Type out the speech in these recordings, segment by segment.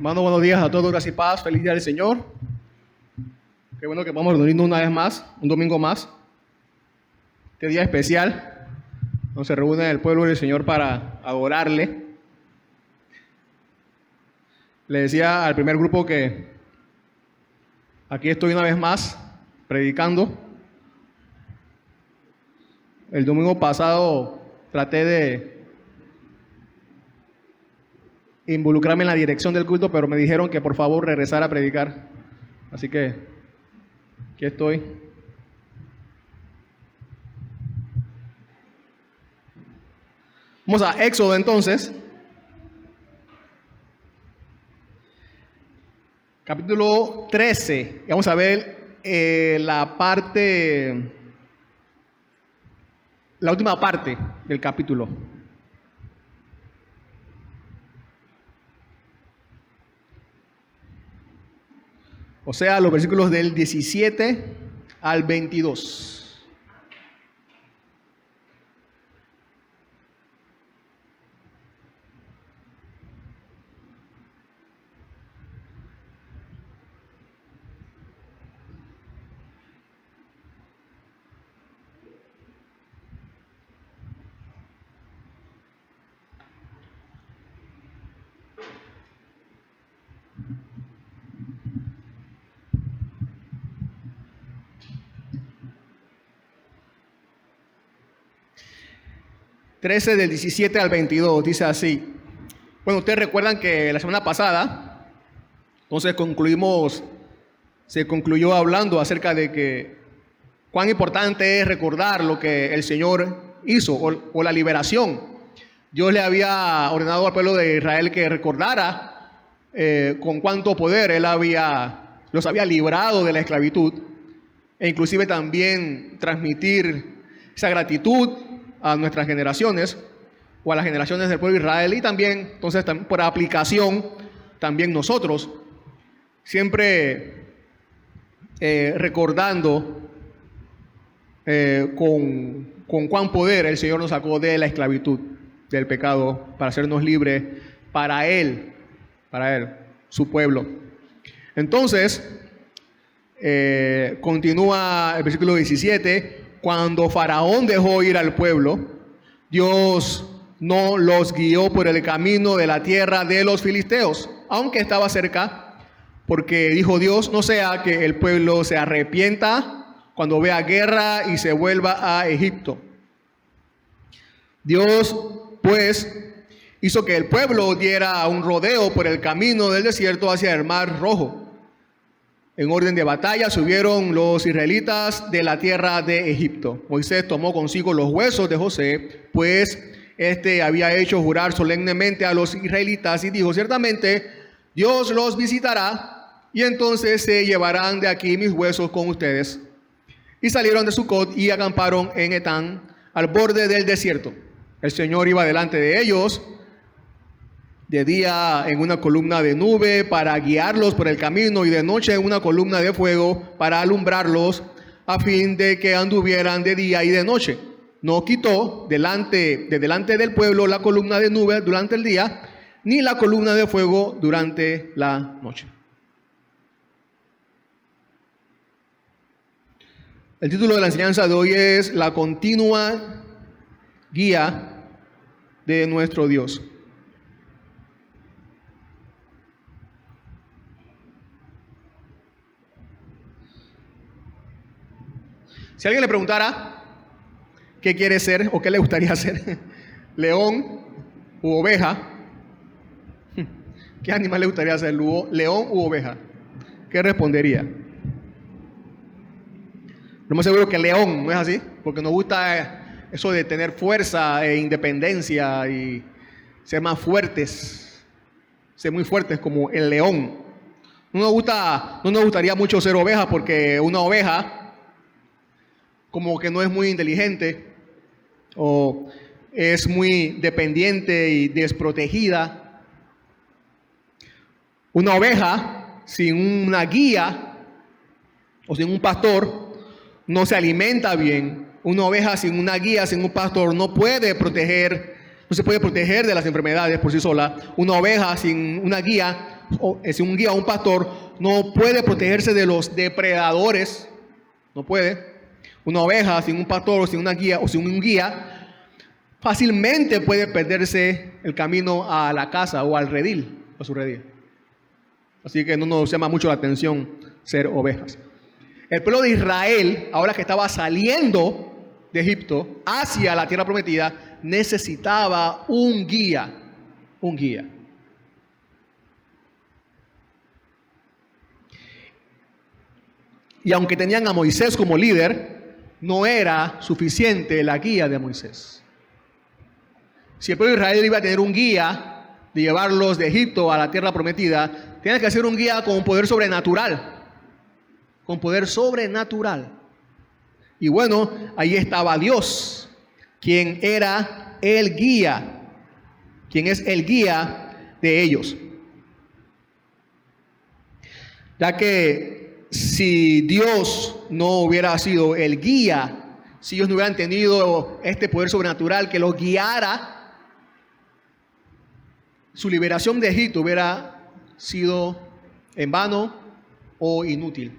Hermano, buenos días a todos, gracias y paz, feliz día del Señor. Qué bueno que vamos reunirnos una vez más, un domingo más. Este día especial, donde se reúne el pueblo del Señor para adorarle. Le decía al primer grupo que aquí estoy una vez más, predicando. El domingo pasado traté de involucrarme en la dirección del culto, pero me dijeron que por favor regresara a predicar. Así que aquí estoy. Vamos a Éxodo entonces. Capítulo 13. Vamos a ver la última parte del capítulo. O sea, los versículos del 17 al 22. Del 17 al 22, dice así. Bueno, ustedes recuerdan que la semana pasada, entonces se concluyó hablando acerca de que cuán importante es recordar lo que el Señor hizo o la liberación. Dios le había ordenado al pueblo de Israel que recordara con cuánto poder Él los había librado de la esclavitud e inclusive también transmitir esa gratitud a nuestras generaciones o a las generaciones del pueblo de Israel y también, entonces, por aplicación, también nosotros, siempre recordando con cuán poder el Señor nos sacó de la esclavitud, del pecado, para hacernos libres para Él, su pueblo. Entonces, continúa el versículo 17. Cuando Faraón dejó ir al pueblo, Dios no los guió por el camino de la tierra de los filisteos, aunque estaba cerca, porque dijo Dios, no sea que el pueblo se arrepienta cuando vea guerra y se vuelva a Egipto. Dios, pues, hizo que el pueblo diera un rodeo por el camino del desierto hacia el Mar Rojo. En orden de batalla subieron los israelitas de la tierra de Egipto. Moisés tomó consigo los huesos de José, pues éste había hecho jurar solemnemente a los israelitas y dijo, ciertamente Dios los visitará y entonces se llevarán de aquí mis huesos con ustedes. Y salieron de Sucot y acamparon en Etán, al borde del desierto. El Señor iba delante de ellos de día en una columna de nube para guiarlos por el camino y de noche en una columna de fuego para alumbrarlos a fin de que anduvieran de día y de noche. No quitó delante del pueblo la columna de nube durante el día ni la columna de fuego durante la noche. El título de la enseñanza de hoy es La continua guía de nuestro Dios. Si alguien le preguntara qué quiere ser o qué le gustaría ser, león u oveja, ¿qué animal le gustaría ser, león u oveja? ¿Qué respondería? Lo más seguro que león, ¿no es así? Porque nos gusta eso de tener fuerza e independencia y ser más fuertes, ser muy fuertes como el león. No nos gustaría mucho ser oveja porque una oveja como que no es muy inteligente o es muy dependiente y desprotegida. Una oveja sin una guía o sin un pastor no se alimenta bien. Una oveja sin una guía, sin un pastor, no se puede proteger de las enfermedades por sí sola. Una oveja sin una guía un guía o un pastor no puede protegerse de los depredadores, no puede. Una oveja sin un pastor o sin una guía o sin un guía fácilmente puede perderse el camino a la casa o al redil, a su redil. Así que no nos llama mucho la atención ser ovejas. El pueblo de Israel, ahora que estaba saliendo de Egipto hacia la tierra prometida, necesitaba un guía, un guía. Y aunque tenían a Moisés como líder, no era suficiente la guía de Moisés. Si el pueblo de Israel iba a tener un guía de llevarlos de Egipto a la tierra prometida, tenía que ser un guía con poder sobrenatural. Con poder sobrenatural. Y bueno, ahí estaba Dios, quien era el guía, quien es el guía de ellos. Ya que si Dios no hubiera sido el guía, si ellos no hubieran tenido este poder sobrenatural que los guiara, su liberación de Egipto hubiera sido en vano o inútil.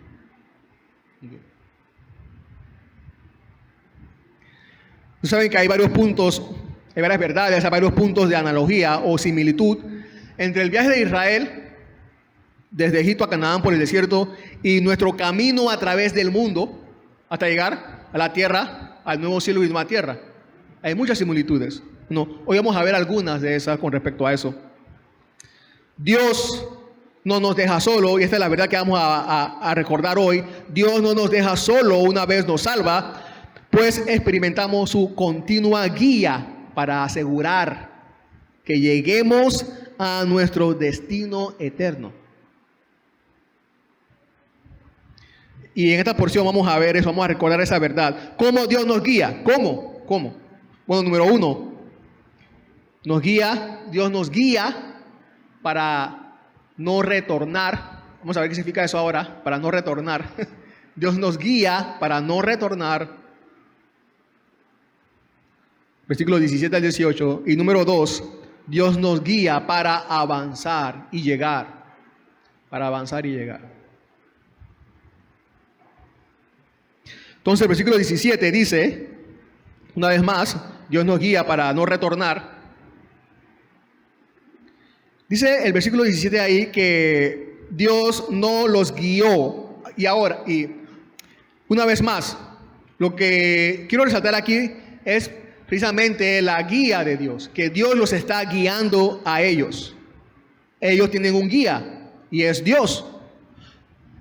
Ustedes saben que hay varios puntos, hay varias verdades, hay varios puntos de analogía o similitud entre el viaje de Israel desde Egipto a Canaán por el desierto y nuestro camino a través del mundo hasta llegar a la tierra, al nuevo cielo y nueva tierra. Hay muchas similitudes. Hoy vamos a ver algunas de esas con respecto a eso. Dios no nos deja solo, y esta es la verdad que vamos a recordar hoy. Dios no nos deja solo una vez nos salva, pues experimentamos su continua guía para asegurar que lleguemos a nuestro destino eterno. Y en esta porción vamos a ver eso, vamos a recordar esa verdad. ¿Cómo Dios nos guía? ¿Cómo? Bueno, número uno, Dios nos guía para no retornar. Vamos a ver qué significa eso ahora, para no retornar. Dios nos guía para no retornar. Versículos 17 al 18. Y número 2, Dios nos guía para avanzar y llegar. Para avanzar y llegar. Entonces el versículo 17 dice, una vez más, Dios nos guía para no retornar. Dice el versículo 17 ahí que Dios no los guió. Y una vez más, lo que quiero resaltar aquí es precisamente la guía de Dios, que Dios los está guiando a ellos. Ellos tienen un guía y es Dios.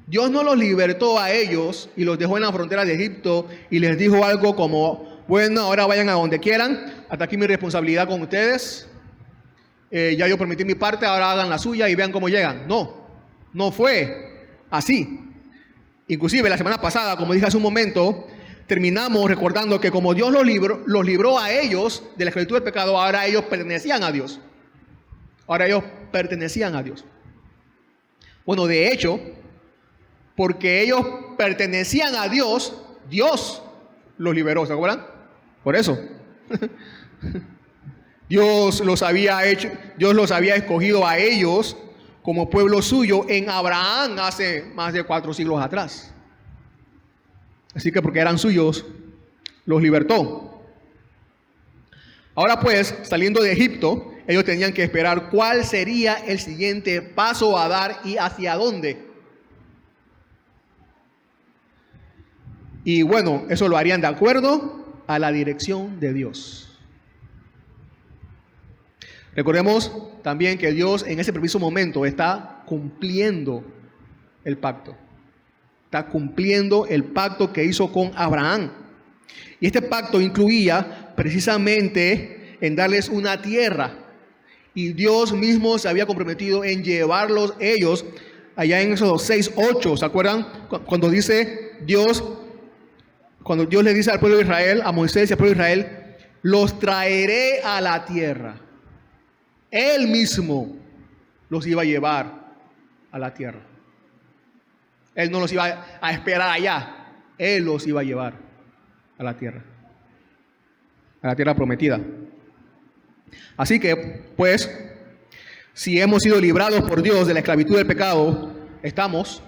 Dios no los libertó a ellos y los dejó en la frontera de Egipto y les dijo algo como, bueno, ahora vayan a donde quieran, hasta aquí mi responsabilidad con ustedes, ya yo permití mi parte, ahora hagan la suya y vean cómo llegan. No fue así. Inclusive la semana pasada, como dije hace un momento, terminamos recordando que como Dios los libró a ellos de la esclavitud del pecado, ahora ellos pertenecían a Dios. Bueno, de hecho, porque ellos pertenecían a Dios, Dios los liberó, ¿se acuerdan? Por eso. Dios los había escogido a ellos como pueblo suyo en Abraham hace más de 4 siglos atrás. Así que porque eran suyos, los libertó. Ahora pues, saliendo de Egipto, ellos tenían que esperar cuál sería el siguiente paso a dar y hacia dónde. Y bueno, eso lo harían de acuerdo a la dirección de Dios. Recordemos también que Dios en ese preciso momento está cumpliendo el pacto. Está cumpliendo el pacto que hizo con Abraham. Y este pacto incluía precisamente en darles una tierra. Y Dios mismo se había comprometido en llevarlos ellos allá en esos 6:8. ¿Se acuerdan? Cuando Dios le dice al pueblo de Israel, a Moisés y al pueblo de Israel, los traeré a la tierra. Él mismo los iba a llevar a la tierra. Él no los iba a esperar allá. Él los iba a llevar a la tierra prometida. Así que, pues, Si hemos sido librados por Dios de la esclavitud del pecado, estamos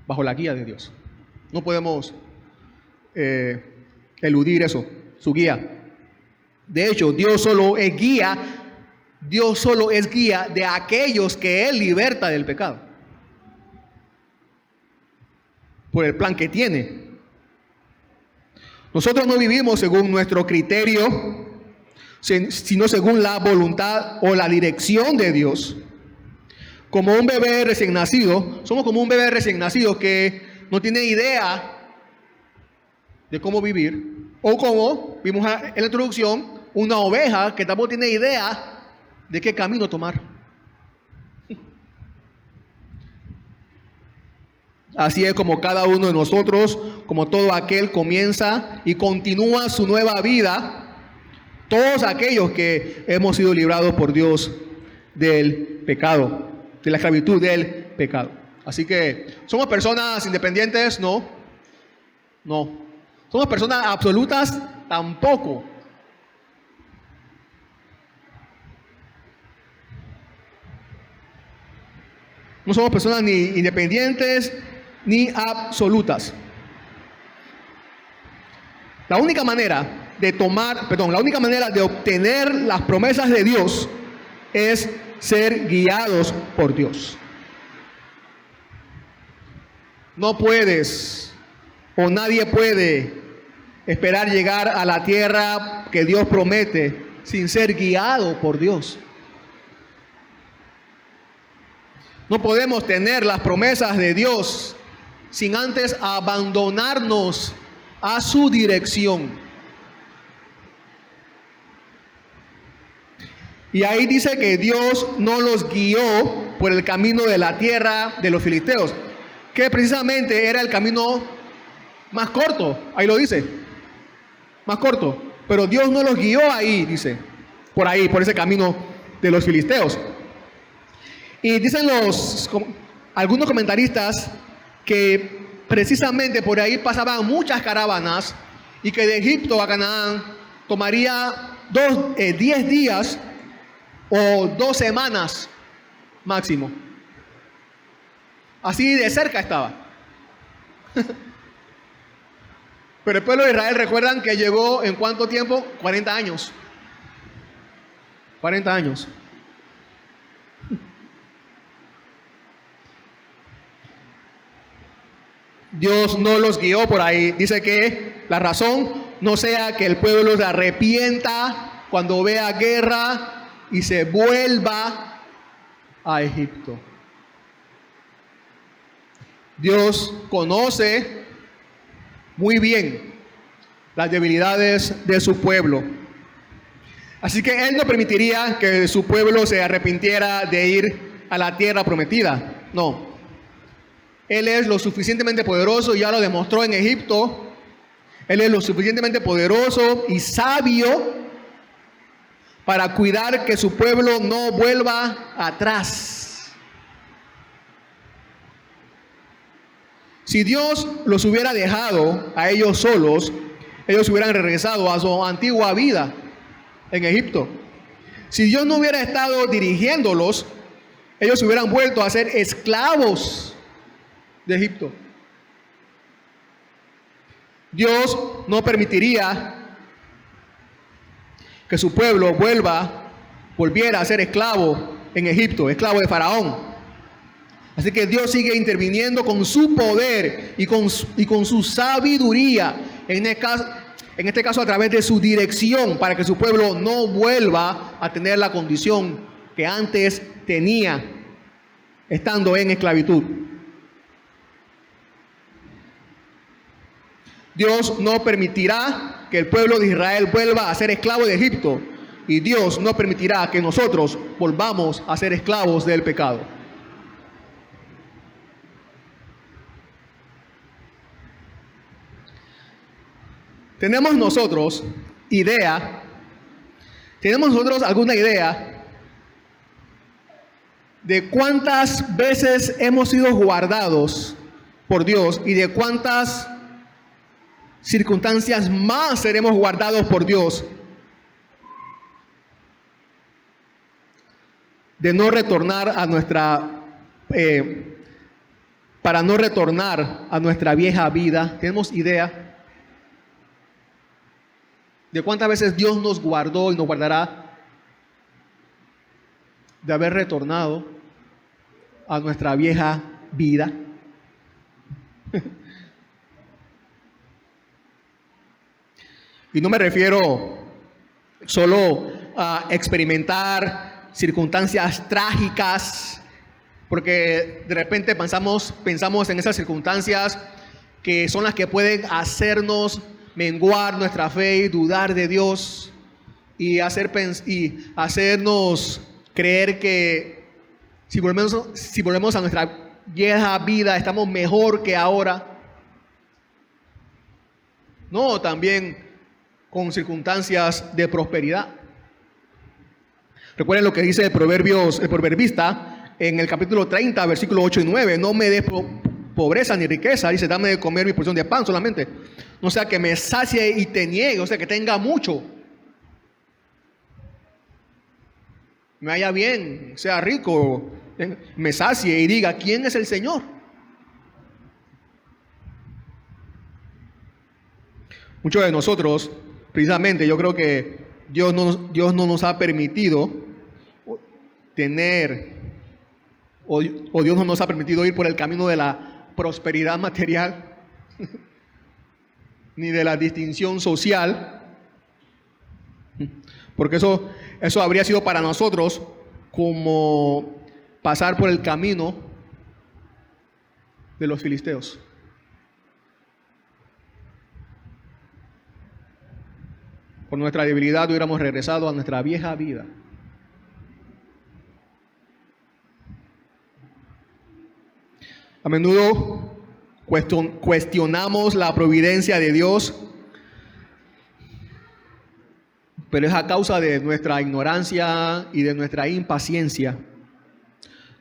bajo la guía de Dios. No podemos eludir eso, su guía. De hecho, Dios solo es guía de aquellos que Él liberta del pecado. Por el plan que tiene. Nosotros no vivimos según nuestro criterio, sino según la voluntad o la dirección de Dios. Como un bebé recién nacido, somos como un bebé recién nacido que no tiene idea de cómo vivir, o como vimos en la introducción, una oveja que tampoco tiene idea de qué camino tomar. Así es como cada uno de nosotros, como todo aquel comienza y continúa su nueva vida, todos aquellos que hemos sido librados por Dios del pecado, de la esclavitud del pecado. Así que, ¿somos personas independientes? No. ¿Somos personas absolutas? Tampoco. No somos personas ni independientes ni absolutas. La única manera de obtener las promesas de Dios es ser guiados por Dios. No puedes o nadie puede esperar llegar a la tierra que Dios promete sin ser guiado por Dios. No podemos tener las promesas de Dios sin antes abandonarnos a su dirección. Y ahí dice que Dios no los guió por el camino de la tierra de los filisteos, que precisamente era el camino más corto. Ahí lo dice, más corto. Pero Dios no los guió ahí, dice, por ese camino de los filisteos. Y dicen algunos comentaristas que precisamente por ahí pasaban muchas caravanas y que de Egipto a Canaán tomaría 10 días o 2 semanas máximo. Así de cerca estaba. Pero el pueblo de Israel, recuerdan que llegó en ¿cuánto tiempo? 40 años. 40 años. Dios no los guió por ahí. Dice que la razón no sea que el pueblo se arrepienta cuando vea guerra y se vuelva a Egipto. Dios conoce muy bien las debilidades de su pueblo. Así que Él no permitiría que su pueblo se arrepintiera de ir a la tierra prometida. No. Él es lo suficientemente poderoso, ya lo demostró en Egipto. Él es lo suficientemente poderoso y sabio para cuidar que su pueblo no vuelva atrás. Si Dios los hubiera dejado a ellos solos, ellos hubieran regresado a su antigua vida en Egipto. Si Dios no hubiera estado dirigiéndolos, ellos hubieran vuelto a ser esclavos de Egipto. Dios no permitiría que su pueblo volviera a ser esclavo en Egipto, esclavo de Faraón. Así que Dios sigue interviniendo con su poder y con su sabiduría, en este caso a través de su dirección, para que su pueblo no vuelva a tener la condición que antes tenía, estando en esclavitud. Dios no permitirá que el pueblo de Israel vuelva a ser esclavo de Egipto. Y Dios no permitirá que nosotros volvamos a ser esclavos del pecado. ¿Tenemos nosotros alguna idea de cuántas veces hemos sido guardados por Dios y de cuántas circunstancias más seremos guardados por Dios? de no retornar a nuestra, para no retornar a nuestra vieja vida. ¿Tenemos idea de cuántas veces Dios nos guardó y nos guardará de haber retornado a nuestra vieja vida? Y no me refiero solo a experimentar circunstancias trágicas, porque de repente pensamos en esas circunstancias que son las que pueden hacernos menguar nuestra fe y dudar de Dios y hacernos creer que si volvemos a nuestra vieja vida estamos mejor que ahora. No, también con circunstancias de prosperidad. Recuerden lo que dice el proverbista en el capítulo 30, versículos 8 y 9. No me des pobreza ni riqueza, dice, dame de comer mi porción de pan solamente. No sea que me sacie y te niegue, o sea, que tenga mucho. Me vaya bien, sea rico, me sacie y diga, ¿quién es el Señor? Muchos de nosotros, precisamente, yo creo que Dios no nos ha permitido tener, o Dios no nos ha permitido ir por el camino de la prosperidad material, ni de la distinción social, porque eso habría sido para nosotros como pasar por el camino de los filisteos. Por nuestra debilidad hubiéramos regresado a nuestra vieja vida. A menudo cuestionamos la providencia de Dios, pero es a causa de nuestra ignorancia y de nuestra impaciencia.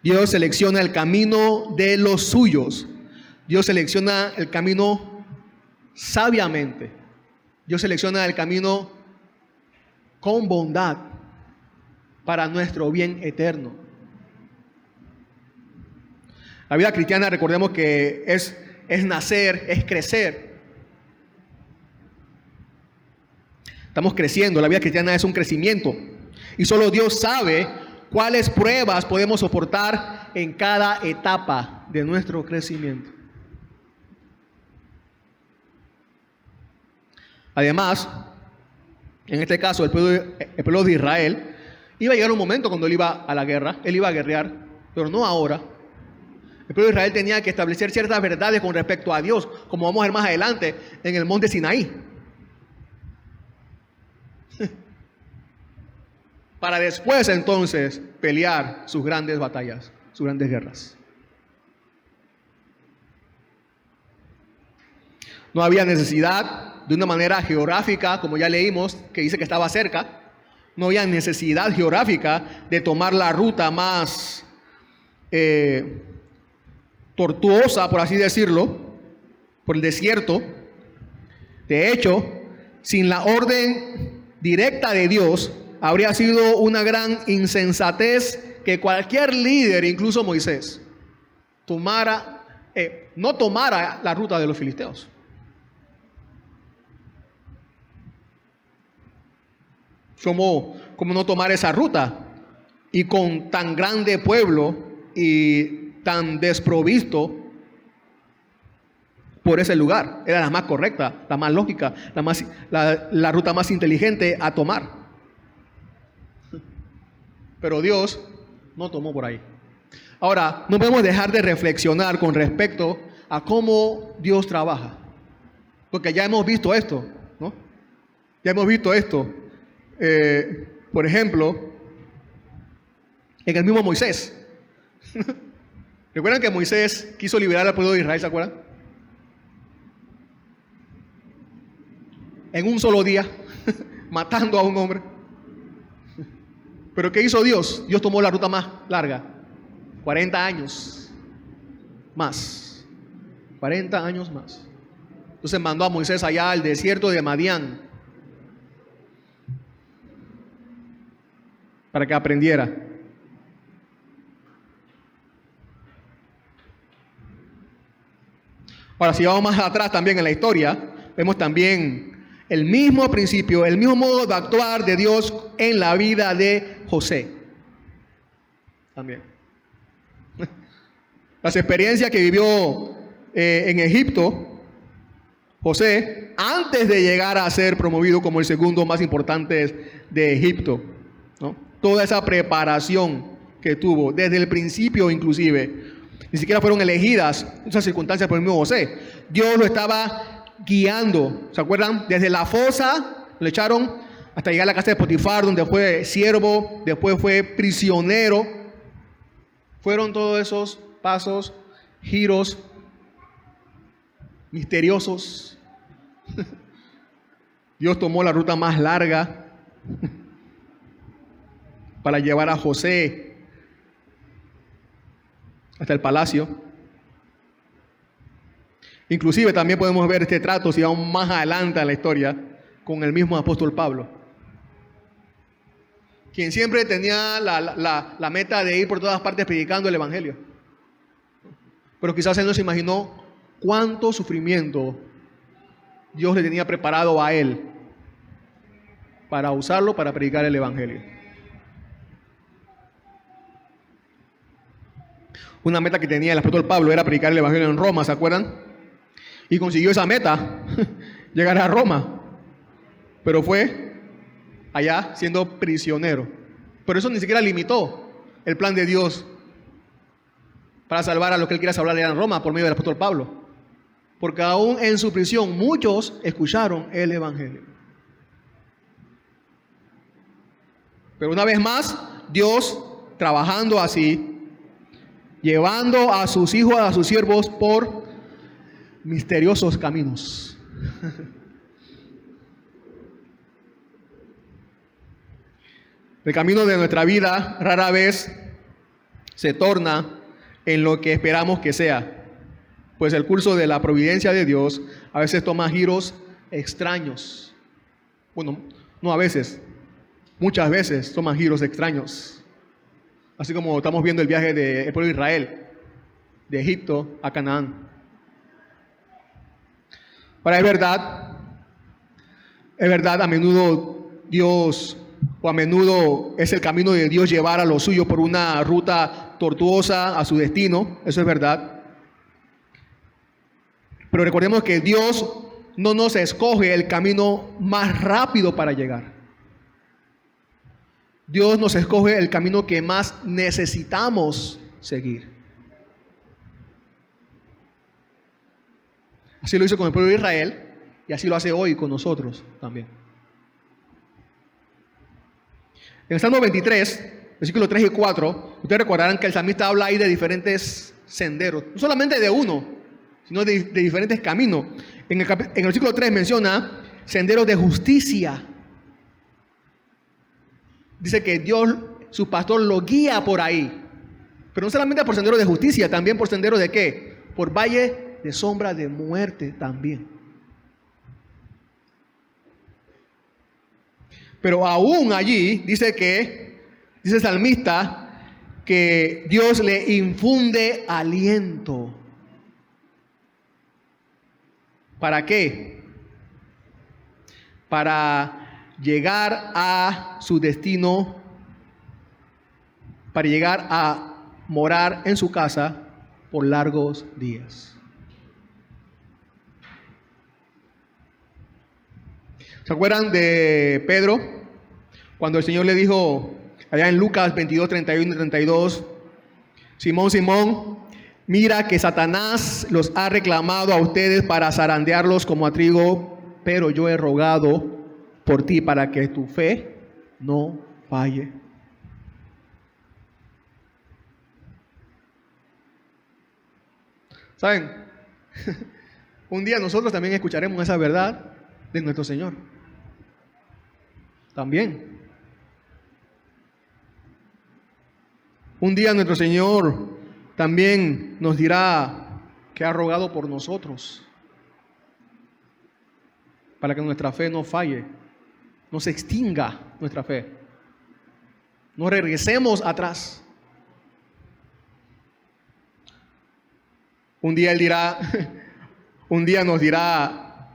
Dios selecciona el camino de los suyos. Dios selecciona el camino sabiamente. Dios selecciona el camino con bondad para nuestro bien eterno. La vida cristiana, recordemos que es nacer, es crecer. Estamos creciendo, la vida cristiana es un crecimiento. Y solo Dios sabe cuáles pruebas podemos soportar en cada etapa de nuestro crecimiento. Además, en este caso, el pueblo de Israel iba a llegar un momento cuando él iba a la guerra, él iba a guerrear, pero no ahora. El pueblo de Israel tenía que establecer ciertas verdades con respecto a Dios, como vamos a ver más adelante en el monte Sinaí. Para después entonces pelear sus grandes batallas, sus grandes guerras. No había necesidad de una manera geográfica, como ya leímos, que dice que estaba cerca. No había necesidad geográfica de tomar la ruta más tortuosa, por así decirlo, por el desierto. De hecho, sin la orden directa de Dios, habría sido una gran insensatez que cualquier líder, incluso Moisés, no tomara la ruta de los filisteos. ¿Cómo no tomar esa ruta? Y con tan grande pueblo y tan desprovisto por ese lugar. Era la más correcta, la más lógica, la ruta más inteligente a tomar. Pero Dios no tomó por ahí. Ahora, no podemos dejar de reflexionar con respecto a cómo Dios trabaja. Porque ya hemos visto esto, ¿no? Ya hemos visto esto. Por ejemplo, en el mismo Moisés. ¿Recuerdan que Moisés quiso liberar al pueblo de Israel? ¿Se acuerdan? En un solo día, matando a un hombre. ¿Pero qué hizo Dios? Dios tomó la ruta más larga. 40 años más. 40 años más. Entonces mandó a Moisés allá al desierto de Madián para que aprendiera. Ahora, si vamos más atrás también en la historia, vemos también el mismo principio, el mismo modo de actuar de Dios en la vida de José. También. Las experiencias que vivió en Egipto, José, antes de llegar a ser promovido como el segundo más importante de Egipto, ¿no? Toda esa preparación que tuvo desde el principio inclusive, ni siquiera fueron elegidas esas circunstancias por el mismo José. Dios lo estaba guiando, ¿se acuerdan? Desde la fosa lo echaron hasta llegar a la casa de Potifar, donde fue siervo, después fue prisionero. Fueron todos esos pasos, giros misteriosos. Dios tomó la ruta más larga para llevar a José hasta el palacio. Inclusive también podemos ver este trato, si vamos más adelante en la historia, con el mismo apóstol Pablo, quien siempre tenía la meta de ir por todas partes predicando el evangelio. Pero quizás él no se imaginó cuánto sufrimiento Dios le tenía preparado a él para usarlo para predicar el evangelio. Una meta que tenía el apóstol Pablo era predicar el evangelio en Roma, ¿se acuerdan? Y consiguió esa meta, llegar a Roma. Pero fue allá siendo prisionero. Pero eso ni siquiera limitó el plan de Dios para salvar a lo que él quería salvar en Roma por medio del apóstol Pablo. Porque aún en su prisión muchos escucharon el evangelio. Pero una vez más, Dios trabajando así, llevando a sus hijos, a sus siervos por misteriosos caminos. El camino de nuestra vida rara vez se torna en lo que esperamos que sea, pues el curso de la providencia de Dios a veces toma giros extraños. Bueno, no a veces, muchas veces toma giros extraños. Así como estamos viendo el viaje del pueblo de Israel, de Egipto a Canaán. Ahora es verdad, a menudo Dios, o a menudo es el camino de Dios llevar a los suyos por una ruta tortuosa a su destino, eso es verdad. Pero recordemos que Dios no nos escoge el camino más rápido para llegar. Dios nos escoge el camino que más necesitamos seguir. Así lo hizo con el pueblo de Israel y así lo hace hoy con nosotros también. En el Salmo 23, versículos 3 y 4, ustedes recordarán que el salmista habla ahí de diferentes senderos, no solamente de uno, sino de diferentes caminos. En el versículo 3 menciona senderos de justicia. Dice que Dios, su pastor, lo guía por ahí. Pero no solamente por senderos de justicia, también por senderos de ¿qué? Por valle de sombra de muerte también. Pero aún allí dice el salmista, que Dios le infunde aliento. ¿Para qué? Para llegar a su destino, para llegar a morar en su casa por largos días. ¿Se acuerdan de Pedro? Cuando el Señor le dijo, allá en Lucas 22, 31 y 32, Simón, Simón, mira que Satanás los ha reclamado a ustedes para zarandearlos como a trigo, pero yo he rogado por ti para que tu fe no falle. ¿Saben? Un día nosotros también escucharemos esa verdad de nuestro Señor. También. Un día nuestro Señor también nos dirá que ha rogado por nosotros para que nuestra fe no falle, no se extinga nuestra fe, no regresemos atrás. Un día Él dirá, un día nos dirá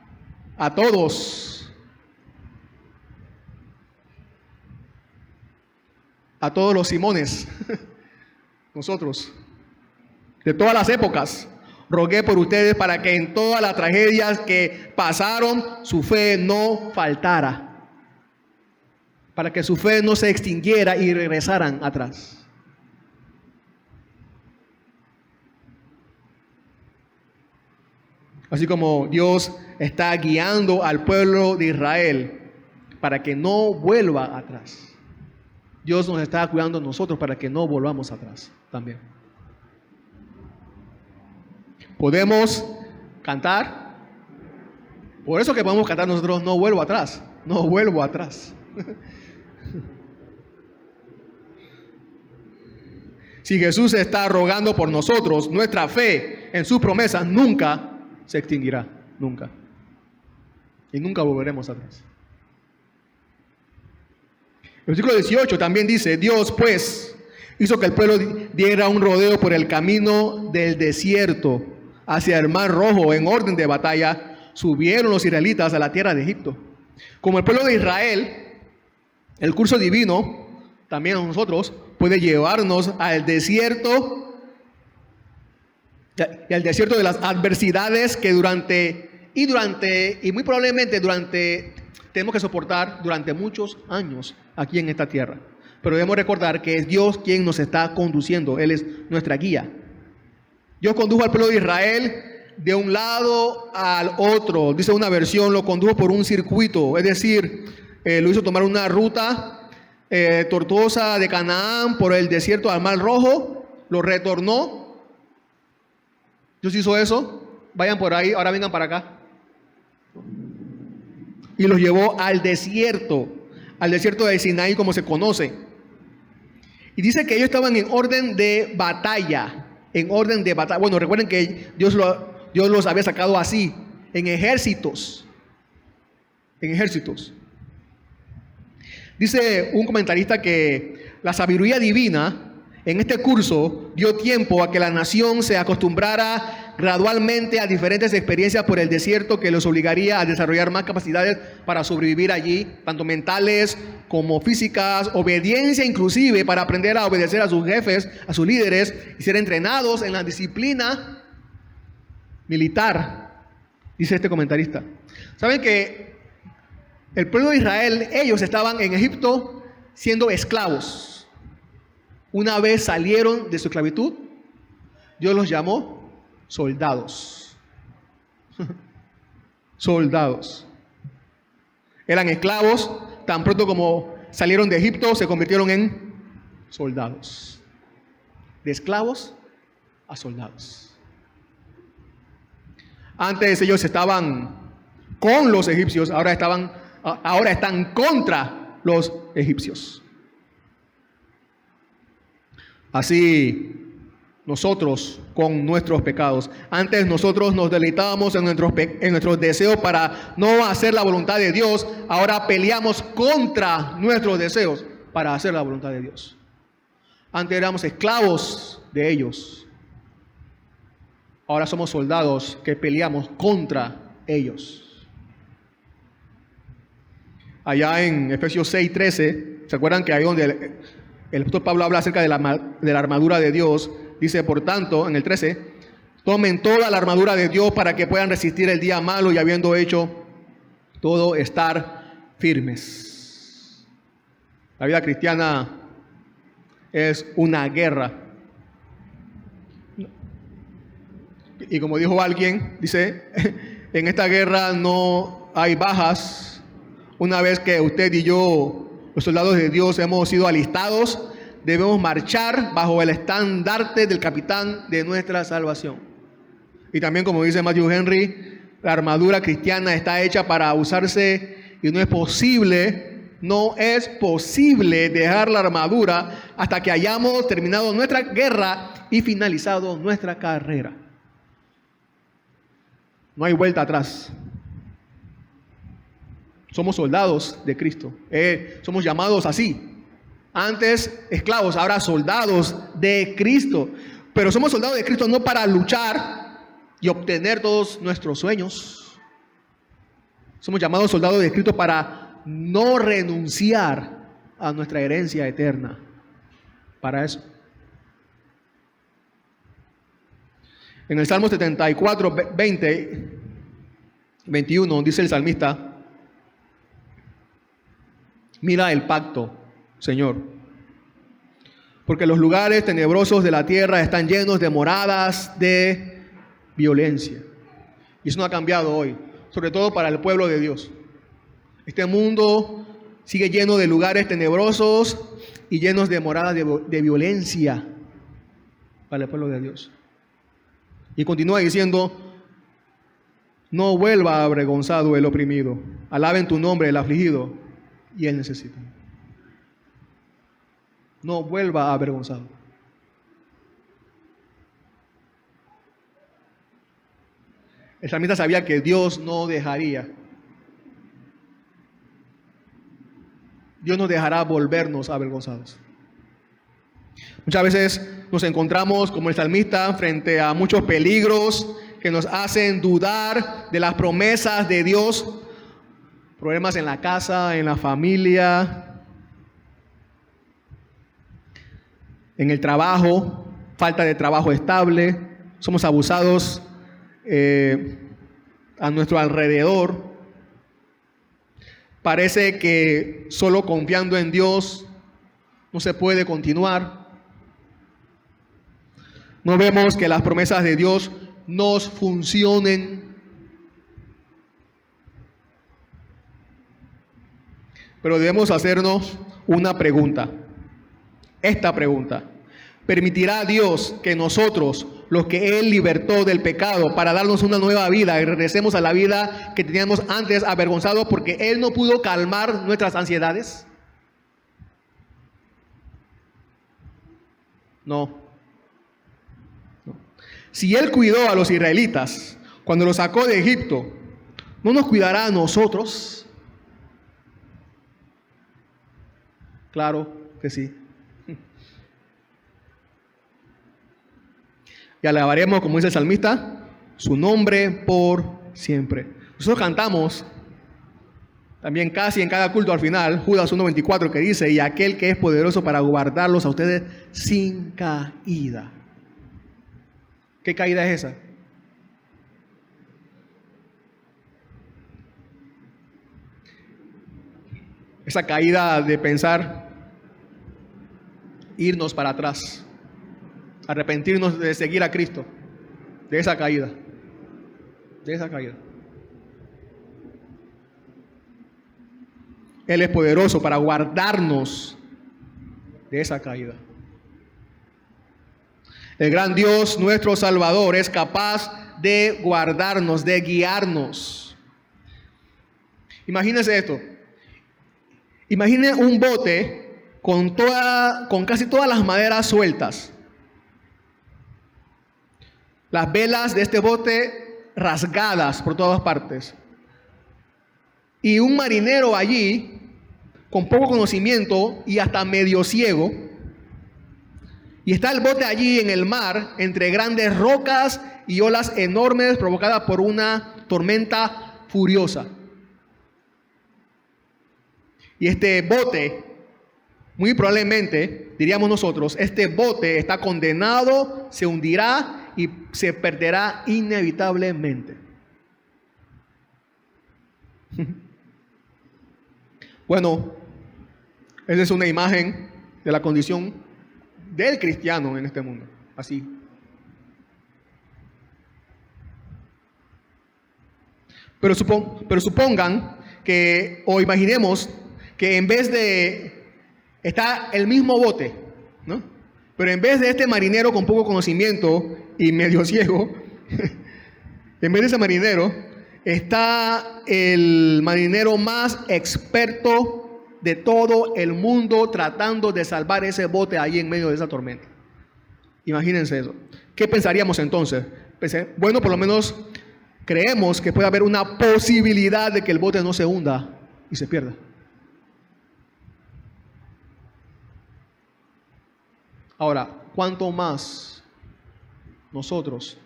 a todos, los Simones, nosotros, de todas las épocas, rogué por ustedes para que en todas las tragedias que pasaron, su fe no faltara, para que su fe no se extinguiera y regresaran atrás. Así como Dios está guiando al pueblo de Israel para que no vuelva atrás, Dios nos está cuidando a nosotros para que no volvamos atrás también. Podemos cantar, por eso que podemos cantar nosotros, no vuelvo atrás, no vuelvo atrás. Si Jesús está rogando por nosotros, nuestra fe en sus promesas nunca se extinguirá, nunca. Y nunca volveremos atrás. El versículo 18 también dice: Dios pues hizo que el pueblo diera un rodeo por el camino del desierto hacia el Mar Rojo. En orden de batalla subieron los israelitas a la tierra de Egipto. Como el pueblo de Israel, el curso divino también a nosotros puede llevarnos al desierto y al desierto de las adversidades que y muy probablemente tenemos que soportar durante muchos años aquí en esta tierra. Pero debemos recordar que es Dios quien nos está conduciendo. Él es nuestra guía. Dios condujo al pueblo de Israel de un lado al otro. Dice una versión, lo condujo por un circuito, es decir, lo hizo tomar una ruta tortuosa de Canaán por el desierto al Mar Rojo, lo retornó. Dios hizo eso. Vayan por ahí, ahora vengan para acá. Y los llevó al desierto de Sinaí, como se conoce. Y dice que ellos estaban en orden de batalla. Bueno, recuerden que Dios los había sacado así, en ejércitos. Dice un comentarista que la sabiduría divina en este curso dio tiempo a que la nación se acostumbrara gradualmente a diferentes experiencias por el desierto que los obligaría a desarrollar más capacidades para sobrevivir allí, tanto mentales como físicas, obediencia inclusive para aprender a obedecer a sus jefes, a sus líderes y ser entrenados en la disciplina militar, dice este comentarista. ¿Saben que el pueblo de Israel, ellos estaban en Egipto siendo esclavos? Una vez salieron de su esclavitud, Dios los llamó soldados. Soldados. Eran esclavos, tan pronto como salieron de Egipto, se convirtieron en soldados. De esclavos a soldados. Antes ellos estaban con los egipcios, ahora están contra los egipcios. Así nosotros con nuestros pecados. Antes nosotros nos deleitábamos en nuestros deseos para no hacer la voluntad de Dios. Ahora peleamos contra nuestros deseos para hacer la voluntad de Dios. Antes éramos esclavos de ellos. Ahora somos soldados que peleamos contra ellos. Allá en Efesios 6:13, ¿se acuerdan que ahí donde el apóstol Pablo habla acerca de la armadura de Dios? Dice, por tanto, en el 13, tomen toda la armadura de Dios para que puedan resistir el día malo y habiendo hecho todo, estar firmes. La vida cristiana es una guerra. Y como dijo alguien, dice, en esta guerra no hay bajas. Una vez que usted y yo, los soldados de Dios, hemos sido alistados, debemos marchar bajo el estandarte del capitán de nuestra salvación. Y también, como dice Matthew Henry, la armadura cristiana está hecha para usarse y no es posible dejar la armadura hasta que hayamos terminado nuestra guerra y finalizado nuestra carrera. No hay vuelta atrás. Somos soldados de Cristo. Somos llamados así. Antes esclavos, ahora soldados de Cristo. Pero somos soldados de Cristo no para luchar y obtener todos nuestros sueños. Somos llamados soldados de Cristo para no renunciar a nuestra herencia eterna. Para eso. En el Salmo 74, 21, dice el salmista: mira el pacto, Señor, porque los lugares tenebrosos de la tierra están llenos de moradas de violencia. Y eso no ha cambiado hoy, sobre todo para el pueblo de Dios. Este mundo sigue lleno de lugares tenebrosos y llenos de moradas de violencia para el pueblo de Dios. Y continúa diciendo: no vuelva avergonzado el oprimido, alaben tu nombre el afligido y el necesitado. No vuelva avergonzado. El salmista sabía que Dios no dejaría. Dios nos dejará volvernos avergonzados. Muchas veces nos encontramos como el salmista frente a muchos peligros que nos hacen dudar de las promesas de Dios. Problemas en la casa, en la familia, en el trabajo, falta de trabajo estable, somos abusados a nuestro alrededor. Parece que solo confiando en Dios no se puede continuar. No vemos que las promesas de Dios nos funcionen. Pero debemos hacernos una pregunta. Esta pregunta: ¿permitirá Dios que nosotros, los que Él libertó del pecado, para darnos una nueva vida y regresemos a la vida que teníamos antes, avergonzados porque Él no pudo calmar nuestras ansiedades? No. Si Él cuidó a los israelitas cuando los sacó de Egipto, ¿no nos cuidará a nosotros? Claro que sí. Y alabaremos, como dice el salmista, su nombre por siempre. Nosotros cantamos también casi en cada culto al final, Judas 1:24, que dice: y aquel que es poderoso para guardarlos a ustedes sin caída. ¿Qué caída es esa? Esa caída de pensar irnos para atrás, arrepentirnos de seguir a Cristo, de esa caída, de esa caída. Él es poderoso para guardarnos de esa caída. El gran Dios, nuestro Salvador, es capaz de guardarnos, de guiarnos. Imagínense esto. Imagine un bote con casi todas las maderas sueltas. Las velas de este bote rasgadas por todas partes. Y un marinero allí, con poco conocimiento y hasta medio ciego. Y está el bote allí en el mar, entre grandes rocas y olas enormes provocadas por una tormenta furiosa. Y este bote, muy probablemente, diríamos nosotros, este bote está condenado, se hundirá y se perderá inevitablemente. Bueno, esa es una imagen de la condición del cristiano en este mundo, así. Pero supongan que, o imaginemos que en vez de, está el mismo bote, ¿no? Pero en vez de este marinero con poco conocimiento y medio ciego, en vez de ese marinero, está el marinero más experto de todo el mundo tratando de salvar ese bote ahí en medio de esa tormenta. Imagínense eso. ¿Qué pensaríamos entonces? Bueno, por lo menos creemos que puede haber una posibilidad de que el bote no se hunda y se pierda. Ahora, ¿cuánto más nosotros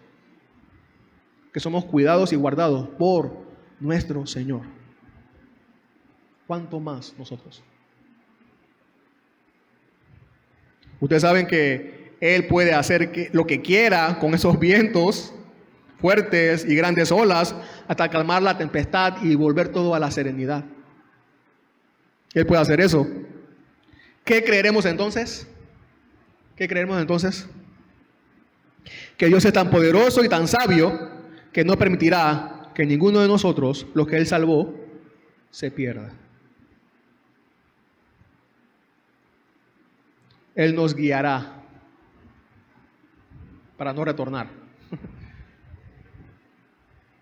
que somos cuidados y guardados por nuestro Señor. ¿Cuánto más nosotros? Ustedes saben que Él puede hacer lo que quiera con esos vientos fuertes y grandes olas hasta calmar la tempestad y volver todo a la serenidad. Él puede hacer eso. ¿Qué creeremos entonces? ¿Qué creeremos entonces? Que Dios es tan poderoso y tan sabio que no permitirá que ninguno de nosotros, los que Él salvó, se pierda. Él nos guiará para no retornar.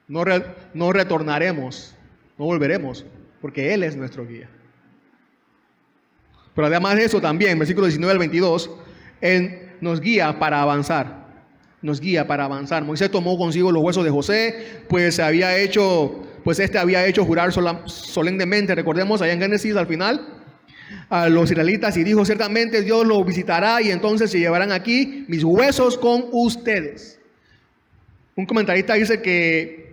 No retornaremos, no volveremos, porque Él es nuestro guía. Pero además de eso también, versículo 19 al 22, Él nos guía para avanzar. Nos guía para avanzar. Moisés tomó consigo los huesos de José, pues había hecho jurar solemnemente, recordemos allá en Génesis al final, a los israelitas, y dijo: ciertamente Dios los visitará y entonces se llevarán aquí mis huesos con ustedes. Un comentarista dice que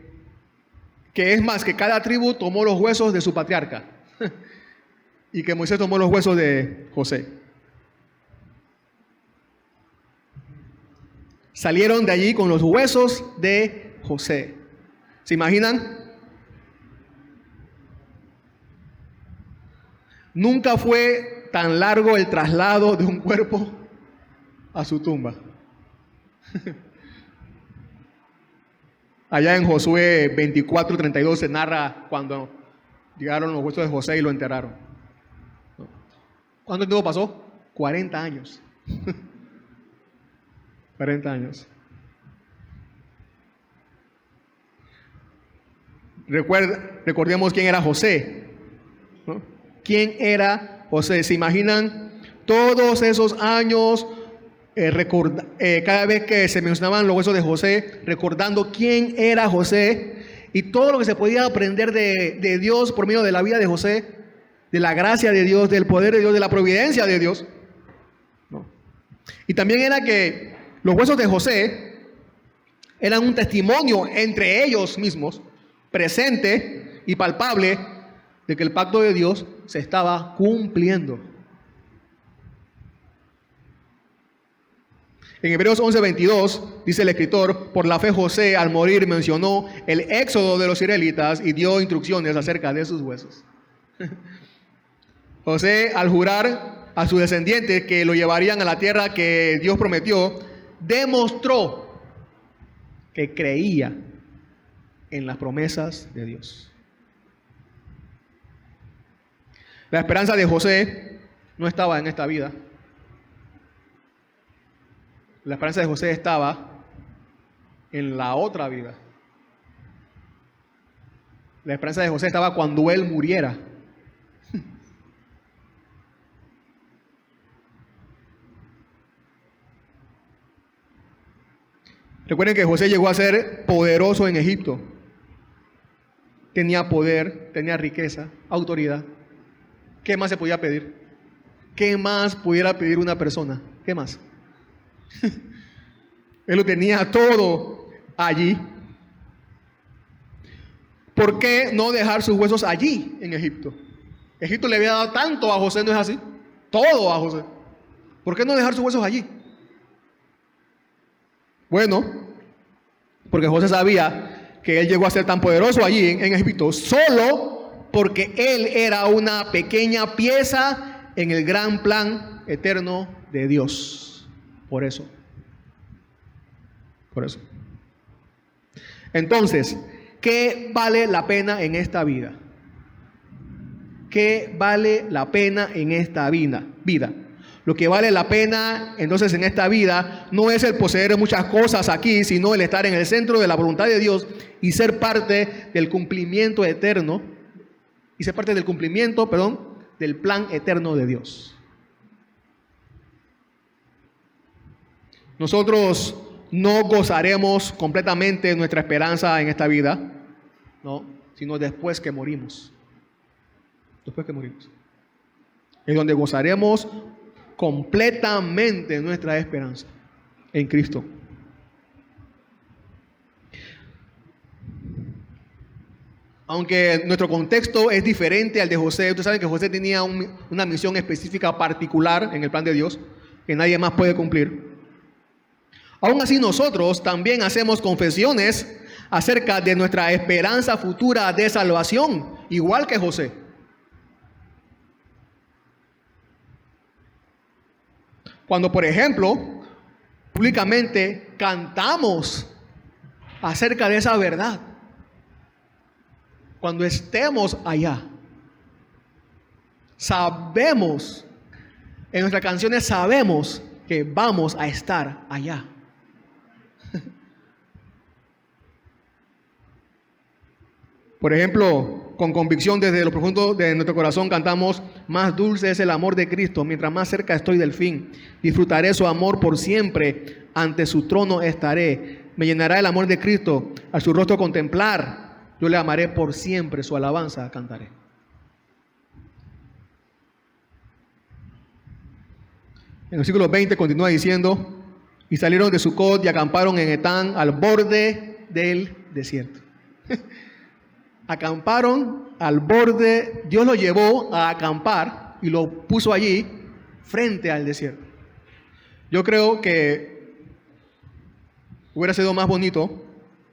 es más, que cada tribu tomó los huesos de su patriarca y que Moisés tomó los huesos de José. Salieron de allí con los huesos de José. ¿Se imaginan? Nunca fue tan largo el traslado de un cuerpo a su tumba. Allá en Josué 24:32 se narra cuando llegaron los huesos de José y lo enterraron. ¿Cuánto tiempo pasó? 40 años. 40 años. Recordemos quién era José, ¿no? ¿Quién era José? ¿Se imaginan todos esos años cada vez que se mencionaban los huesos de José, recordando quién era José y todo lo que se podía aprender de Dios por medio de la vida de José, de la gracia de Dios, del poder de Dios, de la providencia de Dios? ¿No? Y también era que los huesos de José eran un testimonio entre ellos mismos, presente y palpable, de que el pacto de Dios se estaba cumpliendo. En Hebreos 11:22 dice el escritor: por la fe José al morir mencionó el éxodo de los israelitas y dio instrucciones acerca de sus huesos. José, al jurar a sus descendientes que lo llevarían a la tierra que Dios prometió, demostró que creía en las promesas de Dios. La esperanza de José no estaba en esta vida. La esperanza de José estaba en la otra vida. La esperanza de José estaba cuando él muriera. Recuerden que José llegó a ser poderoso en Egipto. Tenía poder, tenía riqueza, autoridad. ¿Qué más se podía pedir? ¿Qué más pudiera pedir una persona? ¿Qué más? Él lo tenía todo allí. ¿Por qué no dejar sus huesos allí en Egipto? Egipto le había dado tanto a José, ¿no es así? Todo a José. ¿Por qué no dejar sus huesos allí? Bueno, porque José sabía que él llegó a ser tan poderoso allí en Egipto solo porque él era una pequeña pieza en el gran plan eterno de Dios. Por eso. Entonces, ¿qué vale la pena en esta vida? ¿Qué vale la pena en esta vida? Lo que vale la pena entonces en esta vida no es el poseer muchas cosas aquí, sino el estar en el centro de la voluntad de Dios y ser parte del cumplimiento eterno, del plan eterno de Dios. Nosotros no gozaremos completamente nuestra esperanza en esta vida, no, sino después que morimos. Después que morimos. Es donde gozaremos completamente nuestra esperanza en Cristo. Aunque nuestro contexto es diferente al de José, ustedes saben que José tenía una misión específica particular en el plan de Dios, que nadie más puede cumplir. Aún así nosotros también hacemos confesiones acerca de nuestra esperanza futura de salvación, igual que José. Cuando, por ejemplo, públicamente cantamos acerca de esa verdad, cuando estemos allá, sabemos, en nuestras canciones sabemos que vamos a estar allá. Por ejemplo, con convicción desde lo profundo de nuestro corazón cantamos: más dulce es el amor de Cristo, mientras más cerca estoy del fin. Disfrutaré su amor por siempre, ante su trono estaré. Me llenará el amor de Cristo, a su rostro contemplar. Yo le amaré por siempre, su alabanza cantaré. En el versículo 20 continúa diciendo: y salieron de Sucot y acamparon en Etán, al borde del desierto. Acamparon al borde, Dios lo llevó a acampar y lo puso allí frente al desierto. Yo creo que hubiera sido más bonito,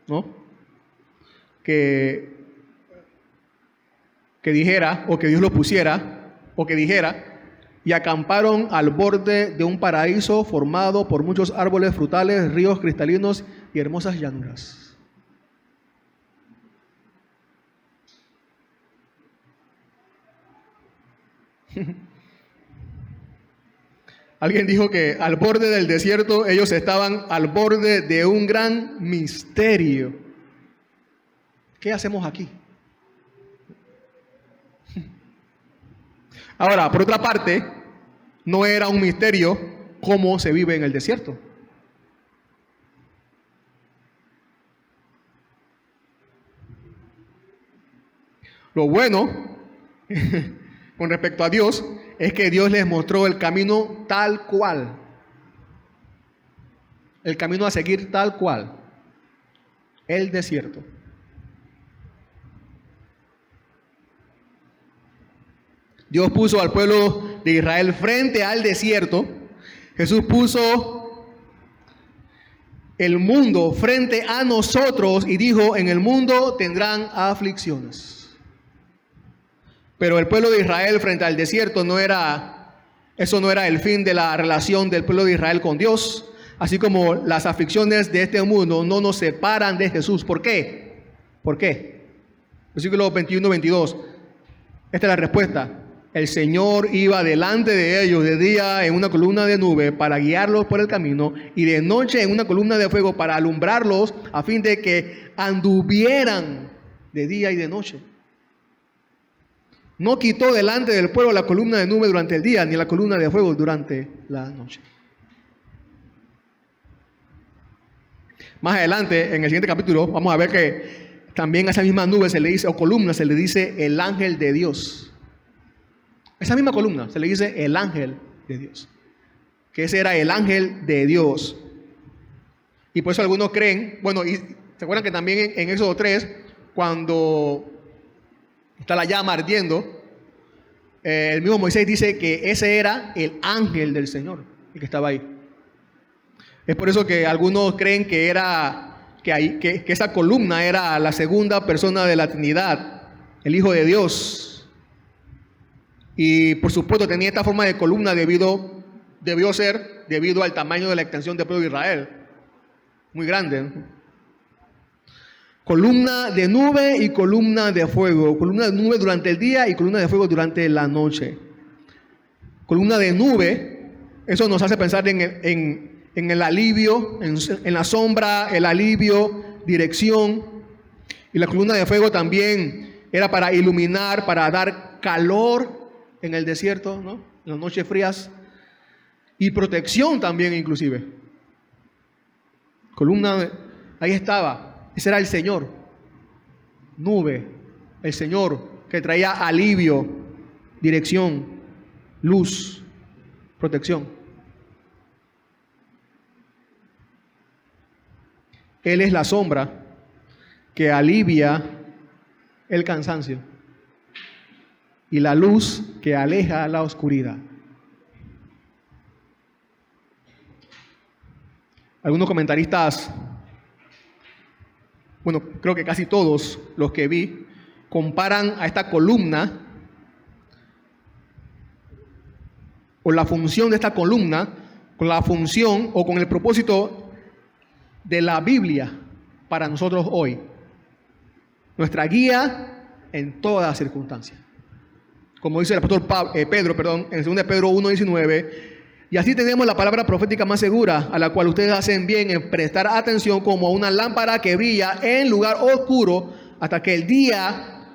¿no? Que dijera, o que Dios lo pusiera, o que dijera: y acamparon al borde de un paraíso formado por muchos árboles frutales, ríos cristalinos y hermosas llanuras. Alguien dijo que al borde del desierto ellos estaban al borde de un gran misterio. ¿Qué hacemos aquí? Ahora, por otra parte, no era un misterio cómo se vive en el desierto. Lo bueno con respecto a Dios es que Dios les mostró el camino tal cual. El camino a seguir tal cual. El desierto. Dios puso al pueblo de Israel frente al desierto. Jesús puso el mundo frente a nosotros y dijo: en el mundo tendrán aflicciones. Pero el pueblo de Israel frente al desierto eso no era el fin de la relación del pueblo de Israel con Dios. Así como las aflicciones de este mundo no nos separan de Jesús. ¿Por qué? ¿Por qué? Versículo 21-22. Esta es la respuesta. El Señor iba delante de ellos de día en una columna de nube para guiarlos por el camino, y de noche en una columna de fuego para alumbrarlos, a fin de que anduvieran de día y de noche. No quitó delante del pueblo la columna de nube durante el día, ni la columna de fuego durante la noche. Más adelante, en el siguiente capítulo, vamos a ver que también a esa misma nube se le dice, o columna, se le dice el ángel de Dios. Esa misma columna se le dice el ángel de Dios. Que ese era el ángel de Dios. Y por eso algunos creen, bueno, y se acuerdan que también en Éxodo 3, cuando está la llama ardiendo, el mismo Moisés dice que ese era el ángel del Señor, el que estaba ahí. Es por eso que algunos creen que esa columna era la segunda persona de la Trinidad, el Hijo de Dios. Y por supuesto tenía esta forma de columna debido al tamaño de la extensión del pueblo de Israel. Muy grande, ¿no? Columna de nube y columna de fuego. Columna de nube durante el día y columna de fuego durante la noche. Columna de nube, eso nos hace pensar en el alivio, en la sombra, el alivio, dirección. Y la columna de fuego también era para iluminar, para dar calor en el desierto, ¿no? En las noches frías. Y protección también inclusive. Columna, ahí estaba. Ese era el Señor. Nube, el Señor que traía alivio, dirección, luz, protección. Él es la sombra que alivia el cansancio y la luz que aleja la oscuridad. Algunos comentaristas, bueno, creo que casi todos los que vi, comparan a esta columna o la función de esta columna con la función o con el propósito de la Biblia para nosotros hoy. Nuestra guía en todas circunstancias. Como dice el apóstol Pedro, en 2 Pedro 1:19, y así tenemos la palabra profética más segura, a la cual ustedes hacen bien en prestar atención como una lámpara que brilla en lugar oscuro hasta que el día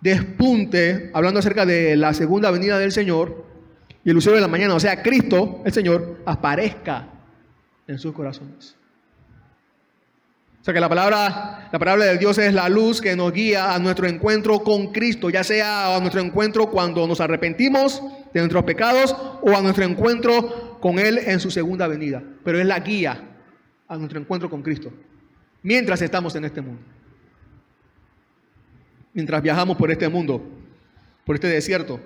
despunte, hablando acerca de la segunda venida del Señor y el lucero de la mañana, o sea, Cristo, el Señor, aparezca en sus corazones. O sea que la palabra de Dios es la luz que nos guía a nuestro encuentro con Cristo, ya sea a nuestro encuentro cuando nos arrepentimos de nuestros pecados o a nuestro encuentro con Él en su segunda venida. Pero es la guía a nuestro encuentro con Cristo mientras estamos en este mundo. Mientras viajamos por este mundo, por este desierto.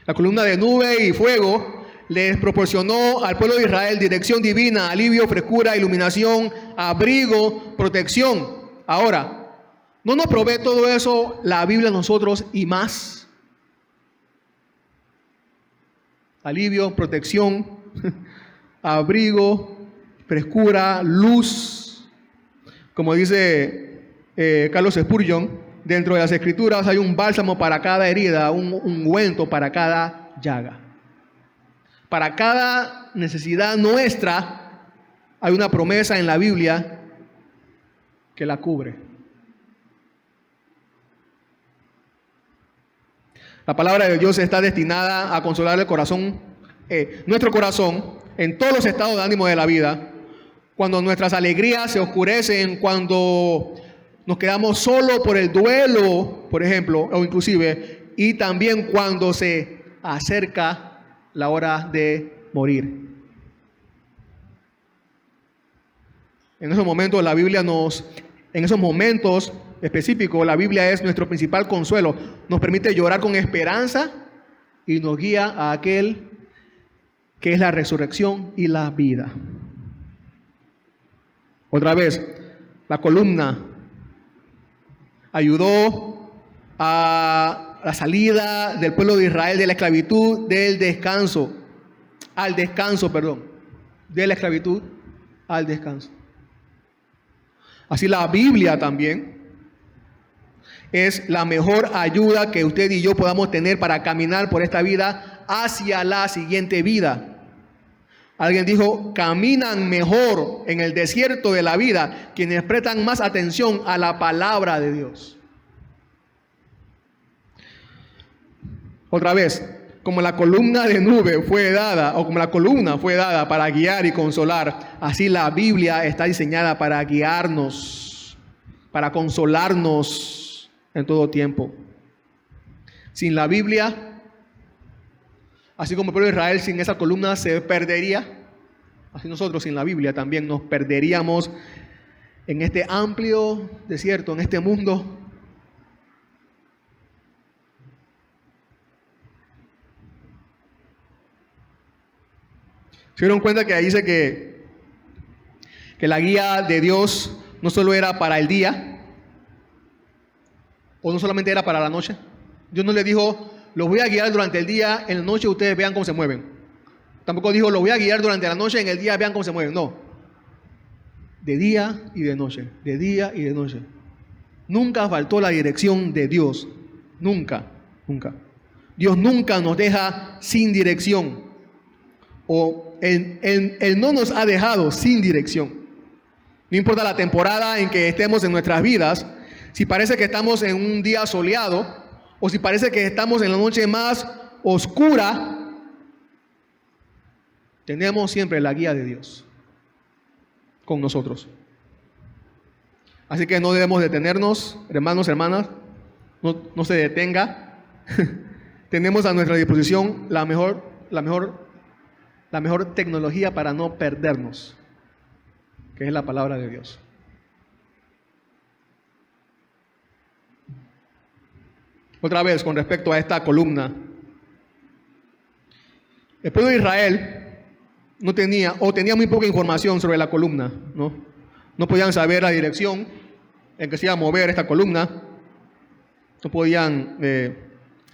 La columna de nube y fuego les proporcionó al pueblo de Israel dirección divina, alivio, frescura, iluminación, abrigo, protección. Ahora, ¿no nos provee todo eso la Biblia a nosotros y más? Alivio, protección, abrigo, frescura, luz. Como dice Carlos Spurgeon, dentro de las Escrituras hay un bálsamo para cada herida, un ungüento para cada llaga. Para cada necesidad nuestra hay una promesa en la Biblia que la cubre. La palabra de Dios está destinada a consolar el corazón, nuestro corazón, en todos los estados de ánimo de la vida. Cuando nuestras alegrías se oscurecen, cuando nos quedamos solos por el duelo, por ejemplo, o inclusive, y también cuando se acerca la hora de morir. En esos momentos en esos momentos específicos, la Biblia es nuestro principal consuelo. Nos permite llorar con esperanza y nos guía a aquel que es la resurrección y la vida. Otra vez, la columna ayudó a la salida del pueblo de Israel de la esclavitud de la esclavitud al descanso. Así la Biblia también es la mejor ayuda que usted y yo podamos tener para caminar por esta vida hacia la siguiente vida. Alguien dijo, caminan mejor en el desierto de la vida quienes prestan más atención a la palabra de Dios. Otra vez, como la columna de nube fue dada, o como la columna fue dada para guiar y consolar, así la Biblia está diseñada para guiarnos, para consolarnos en todo tiempo. Sin la Biblia, así como el pueblo de Israel sin esa columna se perdería, así nosotros sin la Biblia también nos perderíamos en este amplio desierto, en este mundo. ¿Se dieron cuenta que ahí dice que la guía de Dios no solo era para el día, o no solamente era para la noche? Dios no le dijo, los voy a guiar durante el día, en la noche ustedes vean cómo se mueven. Tampoco dijo, los voy a guiar durante la noche, en el día vean cómo se mueven. No. De día y de noche, de día y de noche. Nunca faltó la dirección de Dios. Nunca, nunca. Dios nunca nos deja sin dirección. O Él no nos ha dejado sin dirección. No importa la temporada en que estemos en nuestras vidas, si parece que estamos en un día soleado o si parece que estamos en la noche más oscura, tenemos siempre la guía de Dios con nosotros. Así que no debemos detenernos, hermanos, hermanas, no se detenga. Tenemos a nuestra disposición la mejor tecnología para no perdernos, que es la palabra de Dios. Otra vez, con respecto a esta columna. El pueblo de Israel no tenía, o tenía muy poca información sobre la columna, ¿no? No podían saber la dirección en que se iba a mover esta columna. No podían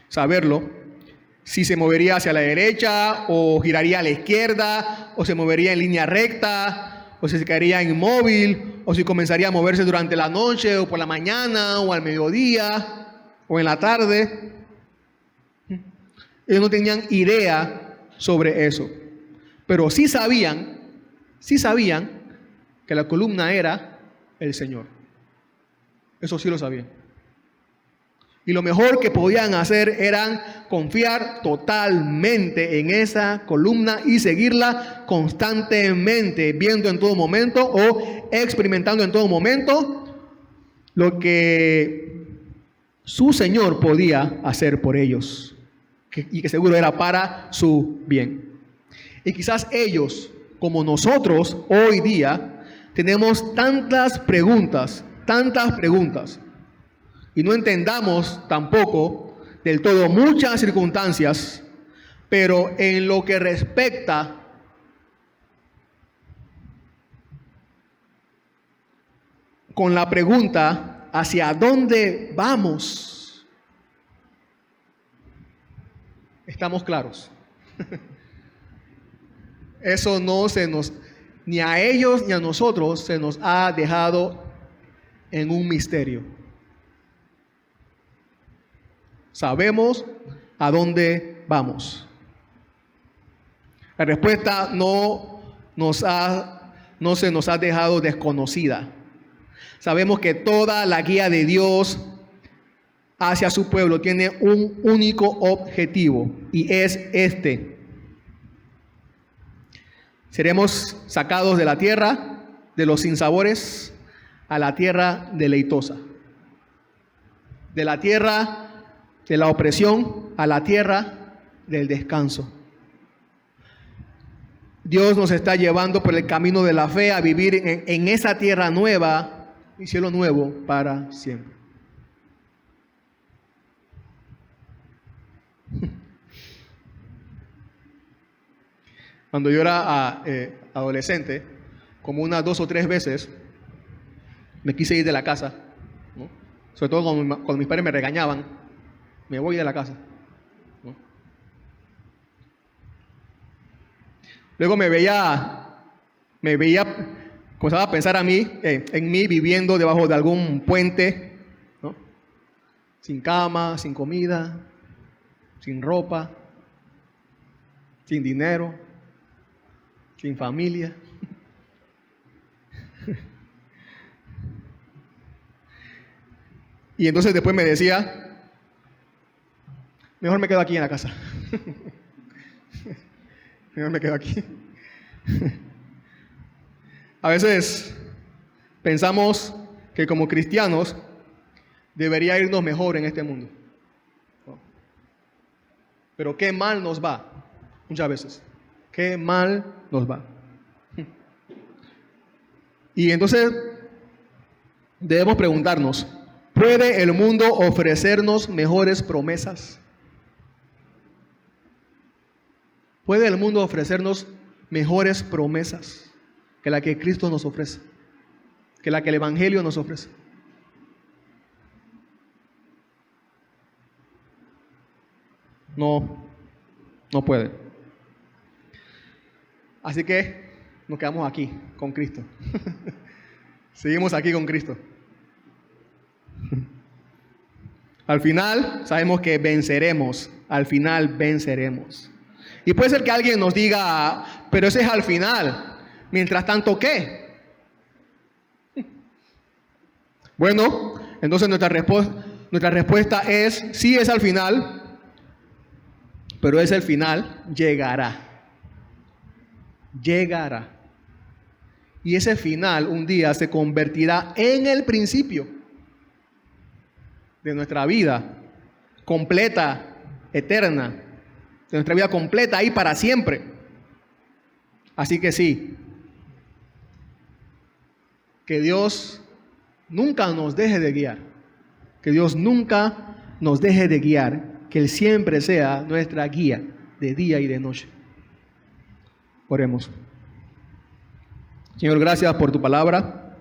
saberlo. Si se movería hacia la derecha, o giraría a la izquierda, o se movería en línea recta, o si se quedaría inmóvil, o si comenzaría a moverse durante la noche, o por la mañana, o al mediodía, o en la tarde. Ellos no tenían idea sobre eso. Pero sí sabían que la columna era el Señor. Eso sí lo sabían. Y lo mejor que podían hacer era confiar totalmente en esa columna y seguirla constantemente, viendo en todo momento o experimentando en todo momento lo que su Señor podía hacer por ellos, y que seguro era para su bien. Y quizás ellos, como nosotros hoy día, tenemos tantas preguntas, y no entendamos tampoco del todo muchas circunstancias, pero en lo que respecta con la pregunta ¿hacia dónde vamos? ¿Estamos claros? Eso no se nos, ni a ellos ni a nosotros, se nos ha dejado en un misterio. Sabemos a dónde vamos. La respuesta no se nos ha dejado desconocida. Sabemos que toda la guía de Dios hacia su pueblo tiene un único objetivo, y es este: seremos sacados de la tierra de los sinsabores a la tierra deleitosa, de la tierra de la opresión a la tierra del descanso. Dios nos está llevando por el camino de la fe a vivir en esa tierra nueva y cielo nuevo para siempre. Cuando yo era adolescente, como unas 2 o 3 veces, me quise ir de la casa, ¿no? Sobre todo cuando mis padres me regañaban. Me voy de la casa, ¿no? Luego me veía, comenzaba a pensar en mí viviendo debajo de algún puente, ¿no? Sin cama, sin comida, sin ropa, sin dinero, sin familia. Y entonces después me decía, mejor me quedo aquí en la casa. Mejor me quedo aquí. A veces pensamos que como cristianos debería irnos mejor en este mundo. Pero qué mal nos va, muchas veces. Qué mal nos va. Y entonces debemos preguntarnos, ¿puede el mundo ofrecernos mejores promesas? ¿Puede el mundo ofrecernos mejores promesas que la que Cristo nos ofrece? Que la que el Evangelio nos ofrece. No puede. Así que nos quedamos aquí con Cristo. Seguimos aquí con Cristo. Al final sabemos que venceremos. Al final venceremos. Y puede ser que alguien nos diga, pero ese es al final. Mientras tanto, ¿qué? Bueno, entonces nuestra respuesta es, sí es al final, pero ese final llegará. Llegará. Y ese final un día se convertirá en el principio de nuestra vida completa, eterna, de nuestra vida completa ahí para siempre. Así que sí, que Dios nunca nos deje de guiar, que Dios nunca nos deje de guiar, que Él siempre sea nuestra guía de día y de noche. Oremos. Señor, gracias por tu palabra.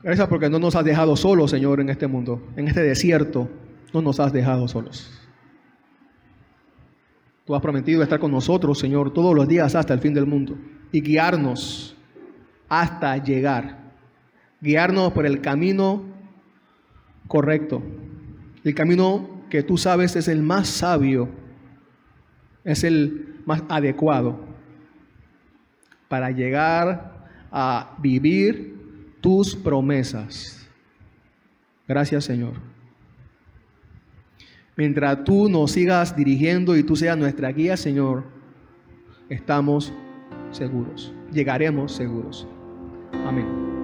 Gracias porque no nos has dejado solos, Señor, en este mundo, en este desierto. No nos has dejado solos. Tú has prometido estar con nosotros, Señor, todos los días hasta el fin del mundo y guiarnos hasta llegar. Guiarnos por el camino correcto. El camino que tú sabes es el más sabio, es el más adecuado para llegar a vivir tus promesas. Gracias, Señor. Mientras tú nos sigas dirigiendo y tú seas nuestra guía, Señor, estamos seguros. Llegaremos seguros. Amén.